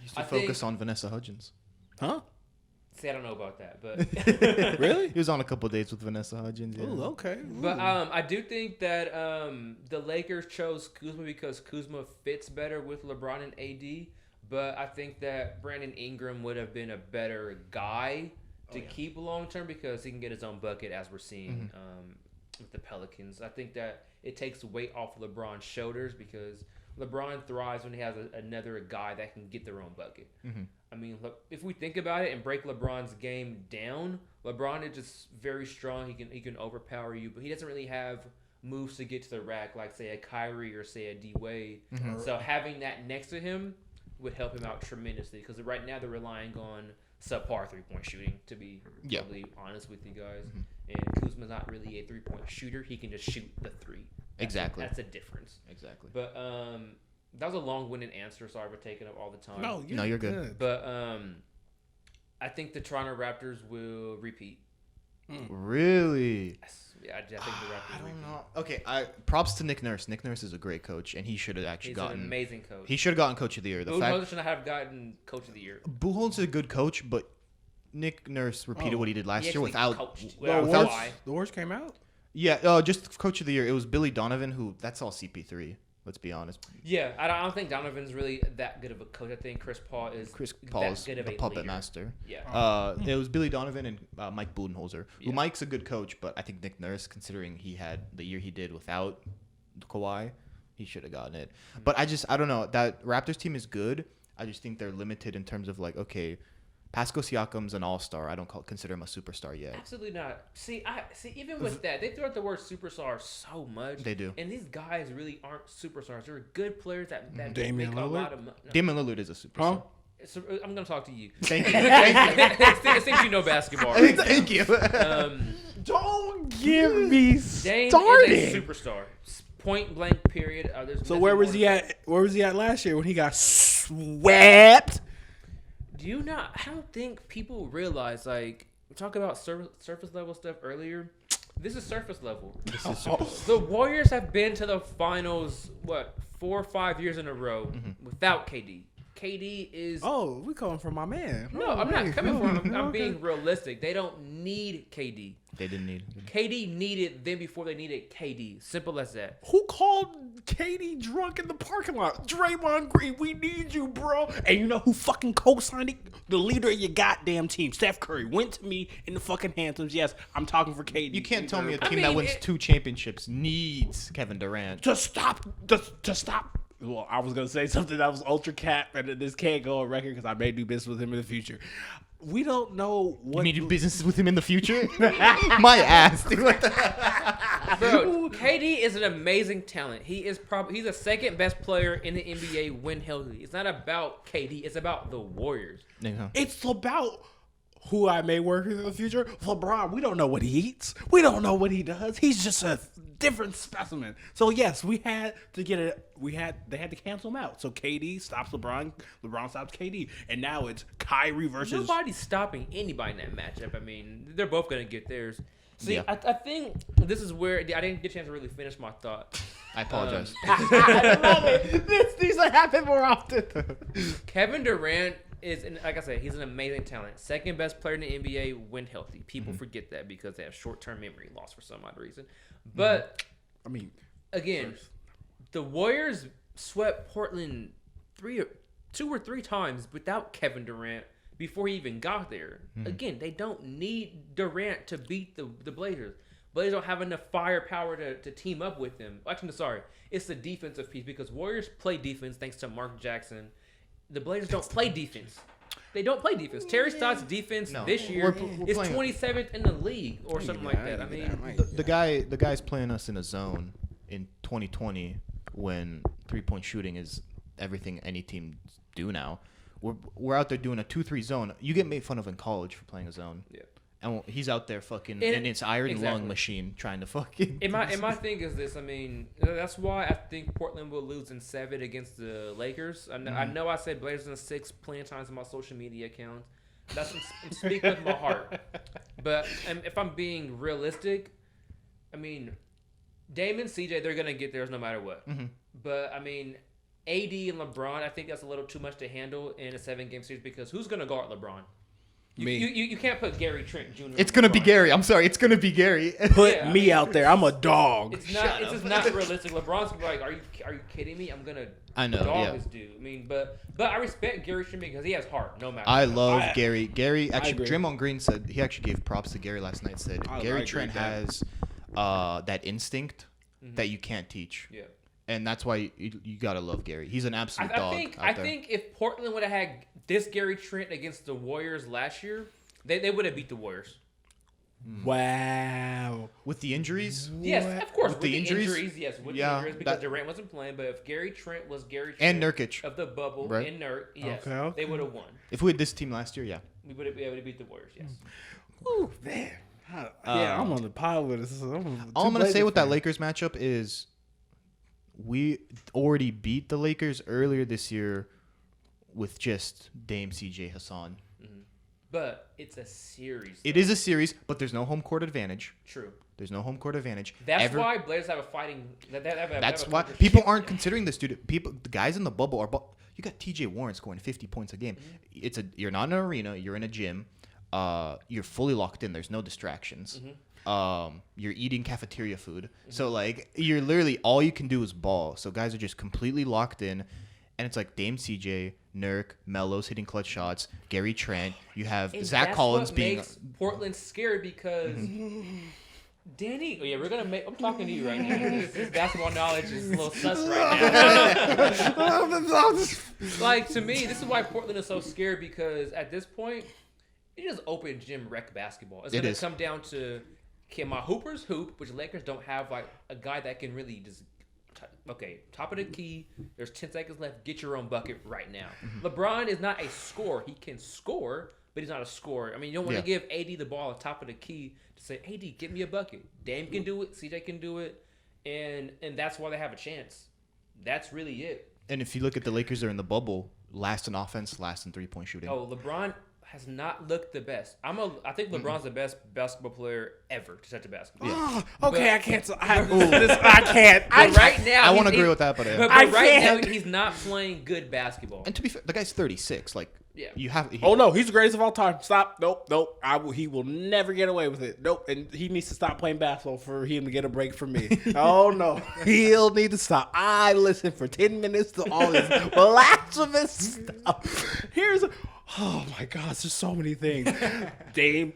should focus on Vanessa Hudgens. Huh? See, I don't know about that, but Really? He was on a couple dates with Vanessa Hudgens. Yeah. Ooh, okay. Ooh. But I do think that the Lakers chose Kuzma because Kuzma fits better with LeBron and AD. But I think that Brandon Ingram would have been a better guy to keep long term because he can get his own bucket, as we're seeing with the Pelicans. I think that it takes weight off LeBron's shoulders because LeBron thrives when he has another guy that can get their own bucket. I mean, look, if we think about it and break LeBron's game down, LeBron is just very strong. He can overpower you, but he doesn't really have moves to get to the rack like, say, a Kyrie or, say, a D-Wade. So having that next to him would help him out tremendously because right now they're relying on subpar 3-point shooting, to be totally honest with you guys. And Kuzma's not really a 3-point shooter. He can just shoot the 3. Exactly. That's a difference. Exactly. But that was a long-winded answer. Sorry for taking up all the time. No, you're good. But I think the Toronto Raptors will repeat. Really? Yes. Yeah, I think the Raptors I don't repeat. know. Okay, props to Nick Nurse. Nick Nurse is a great coach, and he should have actually He's gotten. an amazing coach. He should have gotten Coach of the Year. Budenholzer should not have gotten Coach of the Year. Budenholzer is a good coach, but Nick Nurse repeated what he did last year without. The awards came out? Yeah, just Coach of the Year. It was Billy Donovan, who that's all CP3. Let's be honest. Yeah, I don't think Donovan's really that good of a coach. I think Chris Paul is that good of the a puppet leader. master. Yeah. It was Billy Donovan and Mike Budenholzer. Who Mike's a good coach, but I think Nick Nurse, considering he had the year he did without Kawhi, he should have gotten it. But I don't know. That Raptors team is good. I just think they're limited in terms of okay, Pascal Siakam's an all-star. I don't consider him a superstar yet. Absolutely not. See, even with that, they throw out the word superstar so much. They do. And these guys really aren't superstars. They're good players that Damian make a Lillard? lot of money. No. Damian Lillard is a superstar. Huh? So, I'm going to talk to you. Thank you. Thank you. Since you know basketball. Thank you. Don't get me Dame started. is a superstar. Point blank, period. So where was he at? Where was he at last year when he got swept? Do you not? I don't think people realize, we talked about surface level stuff earlier. This is surface level. The Warriors have been to the finals, 4 or 5 years in a row without KD. KD is... Oh, we calling for my man. No, I'm not coming for him. I'm being realistic. They don't need KD. They didn't need. KD needed them before they needed KD. Simple as that. Who called KD drunk in the parking lot? Draymond Green, we need you, bro. And you know who fucking co-signed it? The leader of your goddamn team, Steph Curry, went to me in the fucking Hamptons. Yes, I'm talking for KD. You can't tell me a team that wins 2 championships needs Kevin Durant. To stop. Well, I was going to say something that was ultra cap, and this can't go on record because I may do business with him in the future. We don't know what... You mean do business with him in the future? My ass, dude. What the... Bro, KD is an amazing talent. He's the second best player in the NBA when healthy. It's not about KD. It's about the Warriors. Yeah. It's about who I may work with in the future. LeBron, we don't know what he eats. We don't know what he does. He's just a different specimen. So yes, we had to get it. They had to cancel him out. So KD stops LeBron. LeBron stops KD, and now it's Kyrie versus. Nobody's stopping anybody in that matchup. I mean, they're both gonna get theirs. See, Yeah. I think this is where I didn't get a chance to really finish my thought. I apologize. I love it. This needs to happen more often. Kevin Durant is, like I said, he's an amazing talent. Second best player in the NBA when healthy. People forget that because they have short-term memory loss for some odd reason. But I mean, again, the Warriors swept Portland two or three times without Kevin Durant before he even got there. Again, they don't need Durant to beat the Blazers. Blazers don't have enough firepower to team up with them. Actually, sorry. It's the defensive piece because Warriors play defense thanks to Mark Jackson. The Blazers don't play defense. They don't play defense. Terry Stotts' defense this year is 27th in the league or something like that. I mean, The guy's playing us in a zone in 2020 when 3-point shooting is everything any team do now. We're out there doing a 2-3 zone. You get made fun of in college for playing a zone. Yeah. And he's out there fucking in its iron lung machine trying to fucking. And my thing is this. I mean, that's why I think Portland will lose in 7 against the Lakers. I know I said Blazers in 6 plenty of times on my social media accounts. I'm speaking with my heart. But if I'm being realistic, I mean, Dame and CJ, they're gonna get theirs no matter what. But I mean, AD and LeBron, I think that's a little too much to handle in a 7-game series because who's gonna guard LeBron? You can't put Gary Trent Jr. It's gonna be Gary. I'm sorry. It's gonna be Gary. Put me out there. I'm a dog. It's just not realistic. LeBron's gonna be like, are you kidding me? I'm gonna dog this dude. I mean, but I respect Gary Trent because he has heart. No matter. I love Gary. Gary actually, Draymond Green said he actually gave props to Gary last night. Said Gary Trent has that instinct that you can't teach. Yeah. And that's why you gotta love Gary. He's an absolute dog. I think if Portland would have had this Gary Trent against the Warriors last year, they would have beat the Warriors. Wow. With the injuries? Yes, of course. With the injuries? Yes, with the injuries because Durant wasn't playing. But if Gary Trent was Gary Trent and Nurkic of the bubble right? and Nurk, yes, okay. they would have won. If we had this team last year, yeah, we would have beat the Warriors. Yes. Ooh, man. Yeah, I'm on the pile with this. All I'm gonna say with that Lakers matchup is we already beat the Lakers earlier this year with just Dame, CJ, Hassan. But it's a series. It is a series, but there's no home court advantage. True. There's no home court advantage. That's why Blazers have a fighting. That's why people aren't considering this, dude. The guys in the bubble are. You got T.J. Warren scoring 50 points a game. You're not in an arena. You're in a gym. You're fully locked in. There's no distractions. You're eating cafeteria food. So like you're literally all you can do is ball. So guys are just completely locked in. And it's like Dame, CJ, Nurk, Melo's hitting clutch shots, Gary Trent. You have Zach Collins being. Makes Portland scared because Danny. Oh yeah, we're gonna make. I'm talking to you right now. This basketball knowledge is a little sus right now. Like to me, this is why Portland is so scared because at this point, it is open gym rec basketball. It's gonna come down to can my hoopers hoop, which Lakers don't have like a guy that can really just. Okay, top of the key. There's 10 seconds left. Get your own bucket right now. LeBron is not a scorer. He can score, but he's not a scorer. I mean, you don't want to give AD the ball at top of the key to say, AD, get me a bucket. Dame can do it. CJ can do it. And that's why they have a chance. That's really it. And if you look at the Lakers, they're in the bubble. Last in offense, last in 3-point shooting. Oh, LeBron has not looked the best. I think LeBron's the best basketball player ever to touch a basketball. Yeah. Okay, I can't. I can't. Right now, I want to agree with that, but right now he's not playing good basketball. And to be fair, the guy's 36. Like, you have. Oh no, he's the greatest of all time. Stop. Nope. He will never get away with it. Nope. And he needs to stop playing basketball for him to get a break from me. Oh no, he'll need to stop. I listened for 10 minutes to all this blasphemous stuff. Oh my gosh, there's so many things. Dame.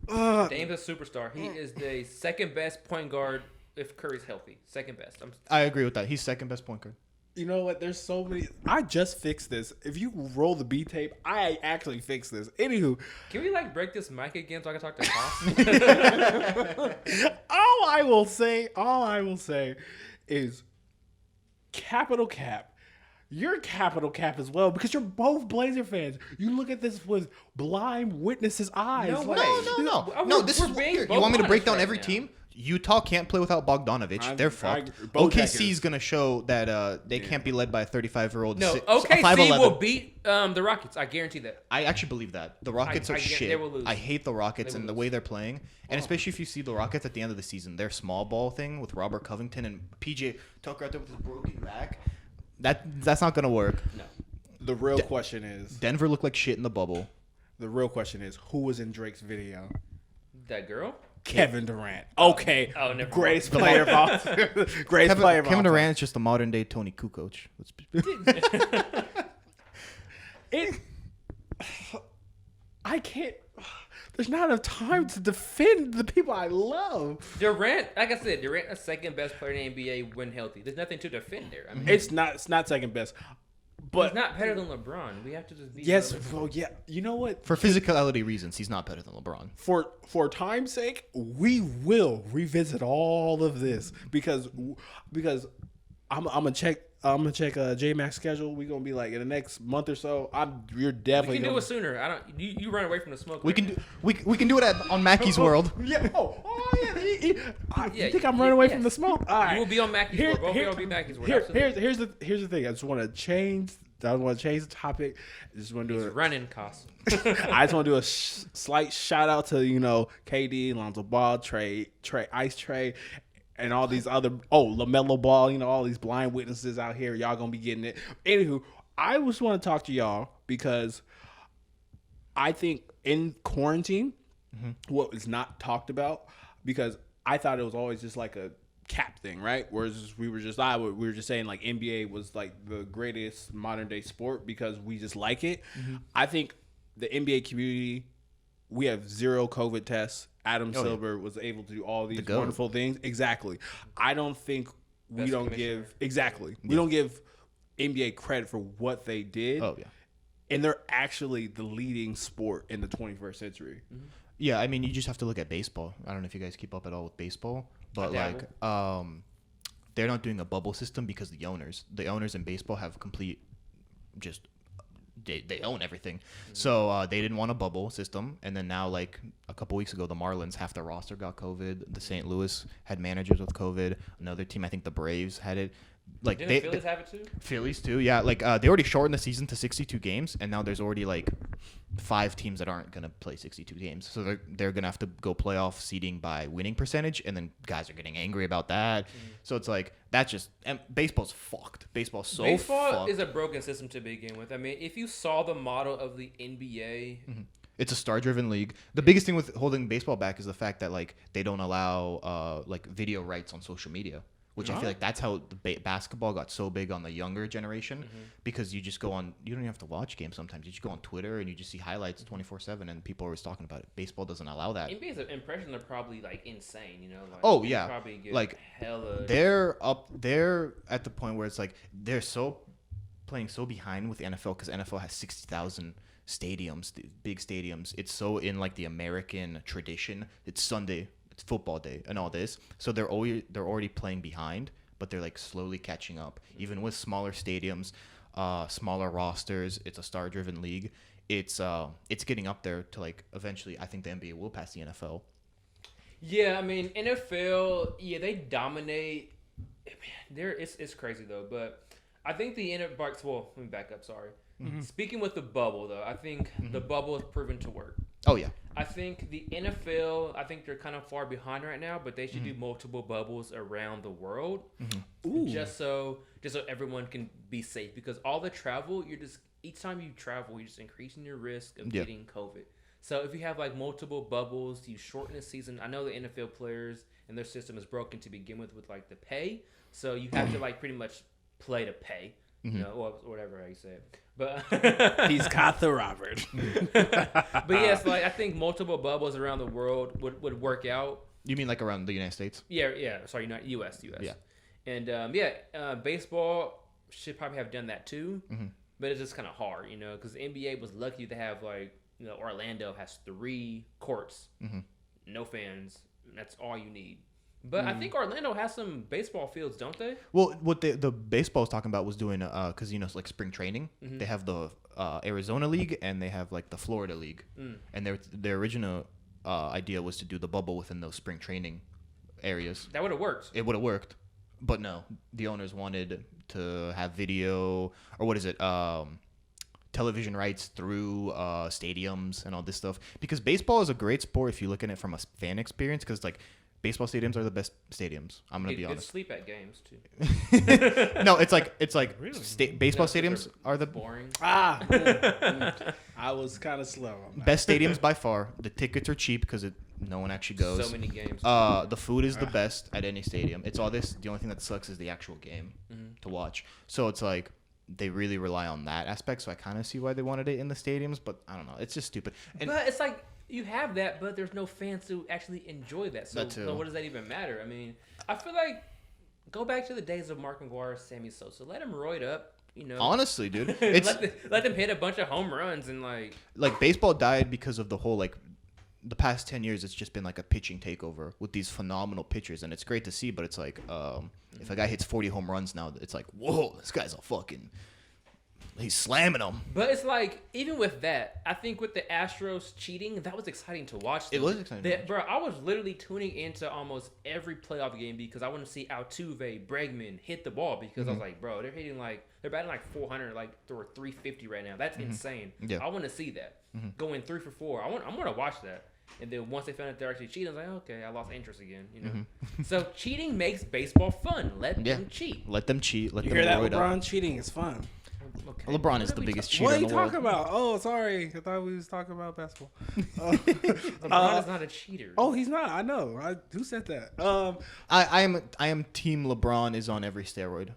Dame's a superstar. He is the second best point guard if Curry's healthy. Second best. I agree with that. He's second best point guard. You know what? There's so many. I just fixed this. If you roll the B tape, I actually fixed this. Anywho. Can we break this mic again so I can talk to Cost? All I will say is capital cap. You're capital cap as well because you're both Blazer fans. You look at this with blind witnesses' eyes. No. This is weird. You want me to break down every team? Utah can't play without Bogdanovich. They're fucked. OKC is gonna show that they can't be led by a 35-year-old. No, OKC will beat the Rockets. I guarantee that. I actually believe that. The Rockets are shit. They will lose. I hate the Rockets and the way they're playing. And especially if you see the Rockets at the end of the season, their small ball thing with Robert Covington and PJ Tucker out there with his broken back. That's not gonna work. No. The real question is, Denver looked like shit in the bubble. The real question is, who was in Drake's video? That girl? Kevin Durant. Okay. Oh, never greatest player of all. Greatest player of all. Kevin Durant is just the modern day Tony Kukoc. I can't. There's not enough time to defend the people I love. Durant, like I said, Durant, the second best player in the NBA when healthy. There's nothing to defend there. I mean, It's not second best, but he's not better than LeBron. We have to just be well, yeah. You know what? For physicality reasons, he's not better than LeBron. For time's sake, we will revisit all of this because I'm gonna check JAY-MAC's schedule. We're gonna be like in the next month or so. You're definitely. We can do it sooner. I don't. You run away from the smoke. We can do it on Mackie's World. Yeah. Yeah. Yeah, you think I'm running away from the smoke? All right. You will be on Mackie's World. Both will be Mackie's World. Here's the thing. I just want to change. I want to change the topic. I just want to do it. Running costs. I just want to do a slight shout out to KD, Lonzo Ball, Trey, Ice Trey, and all these other LaMelo Ball. All these blind witnesses out here. Y'all gonna be getting it. Anywho, I just want to talk to y'all because I think in quarantine, what is not talked about, because I thought it was always just like a cap thing, right? Whereas we were just saying like NBA was like the greatest modern day sport because we just like it. I think the NBA community, we have 0 COVID tests. Adam Silver was able to do all these wonderful things. Exactly. I don't think we don't give NBA credit for what they did. Oh yeah. And they're actually the leading sport in the 21st century. Yeah, I mean, you just have to look at baseball. I don't know if you guys keep up at all with baseball, but they're not doing a bubble system because the owners in baseball have complete they own everything. So they didn't want a bubble system, and then now, like a couple weeks ago, the Marlins, half their roster got COVID. The St. Louis had managers with COVID. Another team, I think the Braves had it. Like Didn't the Phillies have it too? Phillies too, yeah. Like they already shortened the season to 62 games, and now there's already like 5 teams that aren't gonna play 62 games. So they're gonna have to go playoff seeding by winning percentage, and then guys are getting angry about that. So it's like that's just baseball's fucked. Baseball is a broken system to begin with. I mean, if you saw the model of the NBA. It's a star-driven league. The biggest thing with holding baseball back is the fact that like they don't allow like video rights on social media. Which I feel like that's how the basketball got so big on the younger generation, because you just go on. You don't even have to watch games sometimes. You just go on Twitter and you just see highlights 24/7, and people are always talking about it. Baseball doesn't allow that. NBA's impressions are probably like insane, Oh yeah, probably get like hella. They're at the point where it's like they're playing so behind with the NFL because NFL has 60,000 stadiums, big stadiums. It's so in like the American tradition. It's Sunday. It's football day and all this, so they're already playing behind, but they're like slowly catching up. Even with smaller stadiums, smaller rosters, it's a star-driven league. It's getting up there to like eventually. I think the NBA will pass the NFL. Yeah, I mean NFL. Yeah, they dominate. It's crazy though, but I think the NFL. Well, let me back up. Sorry. Speaking with the bubble though, I think the bubble has proven to work. Oh yeah. I think the NFL, they're kind of far behind right now, but they should do multiple bubbles around the world, just so everyone can be safe. Because all the travel, each time you travel, you're just increasing your risk of getting COVID. So if you have like multiple bubbles, you shorten the season. I know the NFL players and their system is broken to begin with like the pay, so you have to like pretty much play to pay. Or whatever how you say it. But he's got the Robert. But yes, like I think multiple bubbles around the world would work out. You mean like around the United States? Yeah. Sorry, not U.S. Yeah. And baseball should probably have done that too. But it's just kind of hard, because the NBA was lucky to have like Orlando has 3 courts, no fans. That's all you need. But I think Orlando has some baseball fields, don't they? Well, what the baseball was talking about was doing, because it's like spring training. They have the Arizona League and they have like the Florida League, and their original idea was to do the bubble within those spring training areas. That would have worked. It would have worked, but no. The owners wanted to have video or what is it? Television rights through stadiums and all this stuff. Because baseball is a great sport if you look at it from a fan experience. Because like baseball stadiums are the best stadiums. I'm gonna be honest. Good sleep at games too. No, it's like baseball No, stadiums are the boring. I was kind of slow on that. best stadiums by far. The tickets are cheap because no one actually goes. So many games. The food is the best at any stadium. It's all this. The only thing that sucks is the actual game to watch. So it's like they really rely on that aspect. So I kind of see why they wanted it in the stadiums, but I don't know. It's just stupid. And but it's like you have that, but there's no fans to actually enjoy that. So, That too. so what does that even matter? I mean, I feel like go back to the days of Mark McGwire, Sammy Sosa. Let him roid up. You know, honestly, dude, it's let them hit a bunch of home runs and like baseball died because of the whole like the past 10 years. It's just been like a pitching takeover with these phenomenal pitchers, and it's great to see. But it's like if a guy hits 40 home runs now, it's like whoa, this guy's a fucking. He's slamming them. But it's like, even with that, I think with the Astros cheating, that was exciting to watch. It was exciting to watch. Bro, I was literally tuning into almost every playoff game because I want to see Altuve, Bregman hit the ball because I was like, bro, they're batting like 400, like or 350 right now. That's insane. Yeah. I want to see that. Going 3 for 4. I'm going to watch that. And then once they found out they're actually cheating, I was like, okay, I lost interest again. You know, so cheating makes baseball fun. Let them cheat. Let them cheat. Let You them hear that? roid up. LeBron cheating is fun. Okay. LeBron is What the are we biggest talking- cheater What are in you the world. talking about? Oh, sorry. I thought we was talking about basketball. LeBron is not a cheater. Oh, he's not. I know. Who said that? I am team LeBron is on every steroid.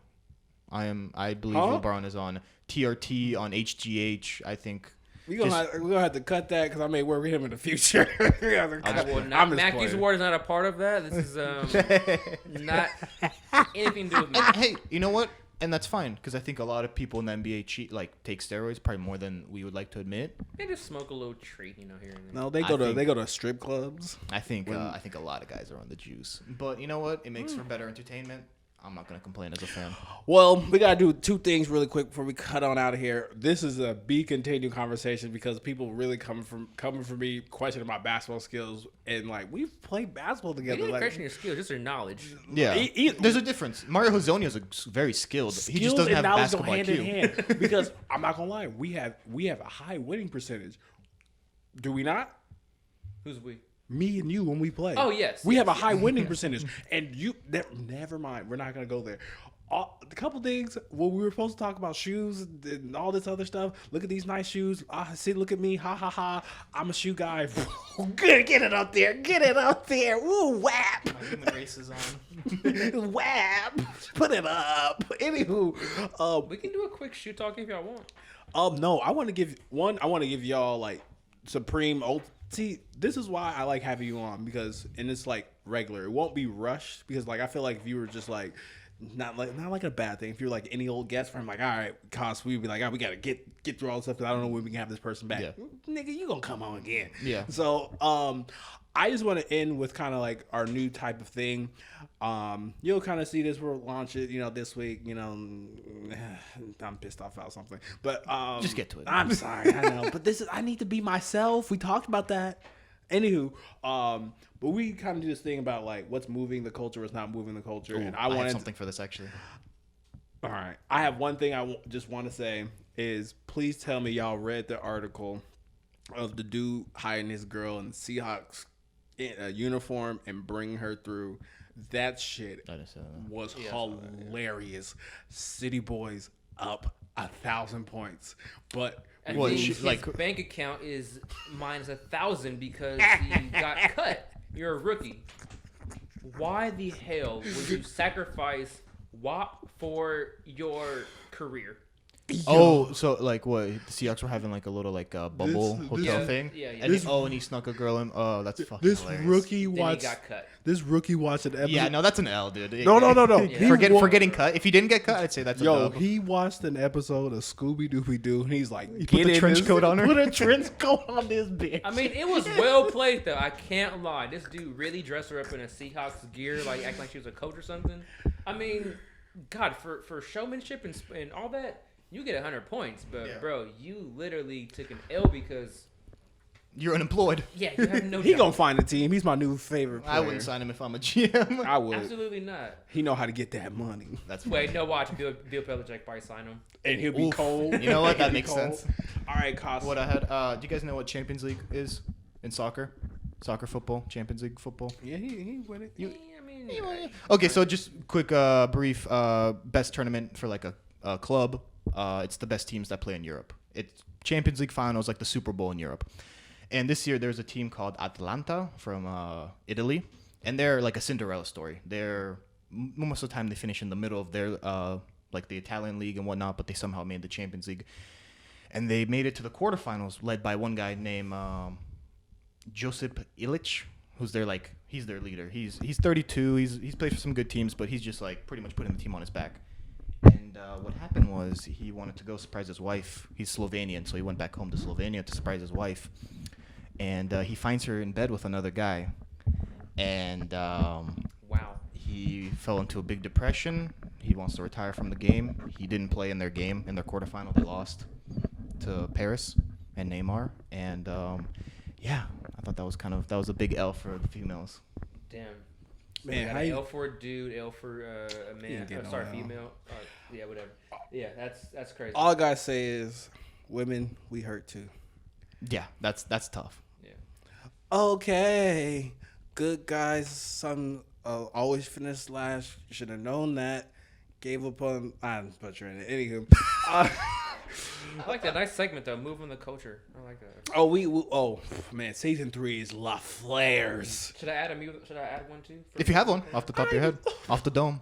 I believe LeBron is on TRT, on HGH. I think We're gonna have to cut that because I may work with him in the future. Well, Mackey's award is not a part of that. This is not anything to do with me. And, hey, you know what? And that's fine because I think a lot of people in the NBA cheat, like take steroids, probably more than we would like to admit. They just smoke a little treat, you know, here and there. No, they go to strip clubs. I think a lot of guys are on the juice, but you know what? It makes for better entertainment. I'm not gonna complain as a fan. Well, we gotta do 2 things really quick before we cut on out of here. This is a be continued conversation because people really coming for me questioning my basketball skills and like we've played basketball They together. didn't Like, question your skills, just your knowledge. Yeah, there's a difference. Mario Hezonja is very skilled. He just doesn't have knowledge go basketball hand IQ. in hand. Because I'm not gonna lie, we have a high winning percentage. Do we not? Who's we? Me and you when we play. Oh, yes, we yes, have a yes. high winning percentage, and never mind. We're not gonna go there. A couple things. When we were supposed to talk about shoes and all this other stuff. Look at these nice shoes. See, look at me. Ha ha ha. I'm a shoe guy. Good. Get it up there. Get it up there. Ooh, WAP. My human race is on. WAP. Put it up. Anywho, We can do a quick shoe talk if y'all want. no, I want to give y'all like supreme. See, this is why I like having you on because it's like regular. It won't be rushed because like I feel like if you were just like not like a bad thing. If you're like any old guest friend, like all right, cause we'd be like, we gotta get through all this stuff because I don't know when we can have this person back. Yeah. Nigga, you gonna come on again? Yeah. So I just want to end with kind of like our new type of thing. You'll kind of see this. We'll launch it, this week. I'm pissed off about something, but Just get to it. I'm sorry, I know, but I need to be myself. We talked about that. Anywho, but we kind of do this thing about like what's moving the culture, what's not moving the culture, and I have wanted something for this actually. all right. I have one thing I just want to say is please tell me y'all read the article of the dude hiding his girl in the Seahawks uniform and bringing her through. That shit was hilarious. City Boys up 1,000 points, but And Well, then she- his like- bank account is minus 1,000 because he got cut. You're a rookie. Why the hell would you sacrifice WAP for your career? Oh, so like what? The Seahawks were having like a little like bubble This- hotel Yeah, thing. yeah, yeah. And This- and he snuck a girl in. Oh, that's fucking this hilarious. rookie Then watched. he got cut. This rookie watched an episode. Yeah, no, that's an L, dude. No. Yeah. For getting cut. If he didn't get cut, I'd say that's a dub. He watched an episode of Scooby Dooby Doo, and he's like, put the trench coat on her? Put a trench coat on this bitch. I mean, it was well played, though. I can't lie. This dude really dressed her up in a Seahawks gear, like acting like she was a coach or something. I mean, God, for showmanship and all that, you get 100 points. But, Yeah. bro, you literally took an L because You're unemployed. Yeah, you have no He job. gonna find a team. He's my new favorite player. I wouldn't sign him if I'm a GM. I would. Absolutely not. He know how to get that money, That's Wait, no, watch. Bill Belichick probably sign him. and he'll be Oof. cold. You know what? That He'll be makes cold. sense. All right, Costa. What I had. Do you guys know what Champions League is in soccer? Soccer football, Champions League football. Yeah, he win it. Yeah, I mean, Okay, so just quick, brief, best tournament for like a club. It's the best teams that play in Europe. It's Champions League finals, like the Super Bowl in Europe. And this year there's a team called Atalanta from Italy, and they're like a Cinderella story. They're most of the time they finish in the middle of their like the Italian league and whatnot, but they somehow made the Champions League, and they made it to the quarterfinals, led by one guy named Josip Ilic, who's he's their leader. He's 32. He's played for some good teams, but he's just like pretty much putting the team on his back. And what happened was he wanted to go surprise his wife. He's Slovenian, so he went back home to Slovenia to surprise his wife. And he finds her in bed with another guy. And wow. he fell into a big depression. He wants to retire from the game. He didn't play in their game. In their quarterfinal, they lost to Paris and Neymar. And yeah, I thought that was a big L for the females. Damn. Man, Man, how you- L for a dude, L for a man. get no Sorry, L. female. Yeah, whatever. Yeah, that's crazy. All I gotta say is, women, we hurt too. Yeah, that's tough. Yeah. Okay, good guys. Some always finish last. Should have known that. Gave up on. I'm butchering it. Anywho, I like that nice segment though. Moving the culture. I like that. oh man, season 3 is La Flares. Should I add one too? If you have one off the top of your head, off the dome.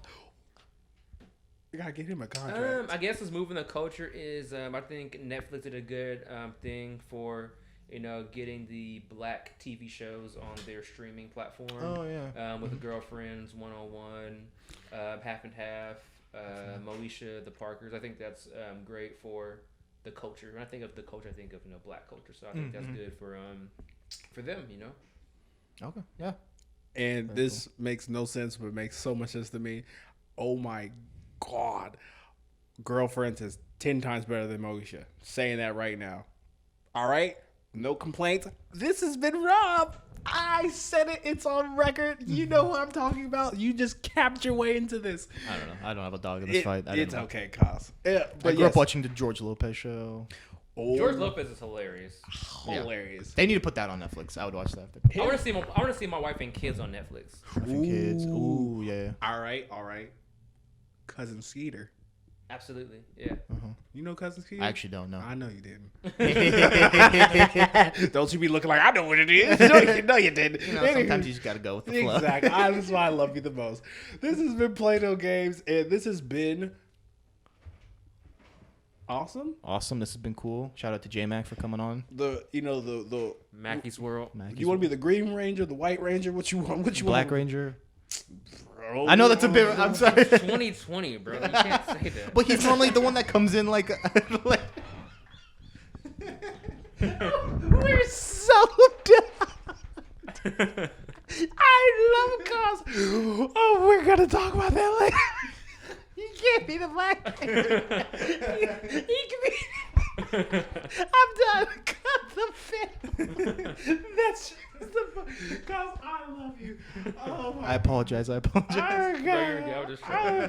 You gotta get him a contract. I guess as moving the culture is I think Netflix did a good thing for getting the black TV shows on their streaming platform. Oh yeah. With the Girlfriends, 101, Half and Half, Moesha, the Parkers. I think that's great for the culture. When I think of the culture, I think of black culture. So I think that's good for them. Okay. Yeah. And Very this makes no sense, but makes so much sense to me. Oh my God. Girlfriends is 10 times better than Moesha. Saying that right now. All right? No complaints. This has been Rob. I said it. It's on record. You know what I'm talking about. You just capped your way into this. I don't know. I don't have a dog in this fight. It's okay, Cos. Yeah, I but grew up watching the George Lopez show. George Lopez is hilarious. Hilarious. They need to put that on Netflix. I would watch that. I want to see my wife and kids on Netflix. Orphan Kids. Ooh, yeah. All right. Cousin Skeeter. Absolutely, yeah. You know Cousin Skeeter? I actually don't know. I know you didn't. Don't you be looking like I know what it is? No, you didn't. Sometimes you just gotta go with the flow. Exactly. That's why I love you the most. This has been Play-Doh Games, and this has been awesome. Awesome. This has been cool. Shout out to JAY-MAC for coming on. The Macky's World. you want to be the Green Ranger, the White Ranger? What you want? Black Ranger. Bro. I know that's a bit. I'm sorry. 2020, bro. You can't say that. But he's normally the one that comes in like. We're so done. I love Cos. Oh, we're gonna talk about that later. He can't be the Black Ranger. He can be. I'm done. Cut the film. That's just the. Cos, I love you. Oh my. I apologize. Oh Bro, you're just oh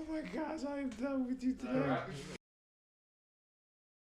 my gosh, I'm done with you today. All right.